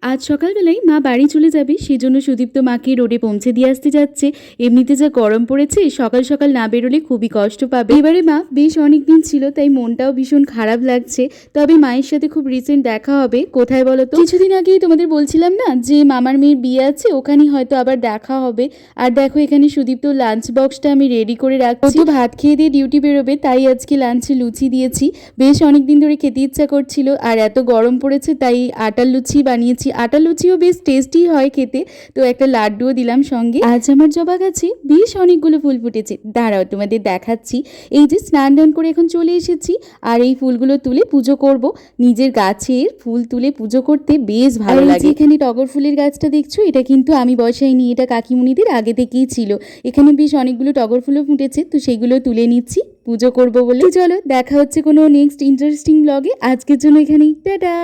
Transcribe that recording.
আজ সকালবেলায় মা বাড়ি চলে যাবে, সেজন্য সুদীপ্ত মাকে রোডে পৌঁছে দিয়ে আসতে যাচ্ছে। এমনিতে যা গরম পড়েছে, সকাল সকাল না বেরোলে খুবই কষ্ট পাবে। এবারে মা বেশ অনেক দিন ছিল, তাই মনটাও ভীষণ খারাপ লাগছে। তবে মায়ের সাথে খুব রিসেন্ট দেখা হবে। কোথায় বলো তো? কিছুদিন আগেই তোমাদের বলছিলাম না যে মামার মেয়ের বিয়ে আছে, ওখানেই হয়তো আবার দেখা হবে। আর দেখো এখানে সুদীপ্ত লাঞ্চ বক্সটা আমি রেডি করে রাখছি। ও তো ভাত খেয়ে দিয়ে ডিউটি বেরোবে, তাই আজকে লাঞ্চে লুচি দিয়েছি। বেশ অনেকদিন ধরে খেতে ইচ্ছা করছিল, আর এত গরম পড়েছে তাই আটার লুচি বানিয়েছি। আটার লুচিও বেশ টেস্টি হয় খেতে, তো একটা লাড্ডুও দিলাম সঙ্গে। আজ আমার জবা গাছে বেশ অনেকগুলো ফুল ফুটেছে, দাঁড়াও তোমাদের দেখাচ্ছি। এই যে স্নান দান করে এখন চলে এসেছি, আর এই ফুলগুলো তুলে পুজো করব। নিজের গাছের ফুল তুলে পুজো করতে বেশ ভালো লাগে। এখানে টগর ফুলের গাছটা দেখছো, এটা কিন্তু আমি বসাইনি, এটা কাকিমুনিদের আগে থেকেই ছিল। এখানে বেশ অনেকগুলো টগর ফুলও ফুটেছে, তো সেইগুলো তুলে নিচ্ছি পুজো করব বলে। চলো দেখা হচ্ছে কোনো নেক্সট ইন্টারেস্টিং ব্লগে। আজকের জন্য এখানেই টাটা।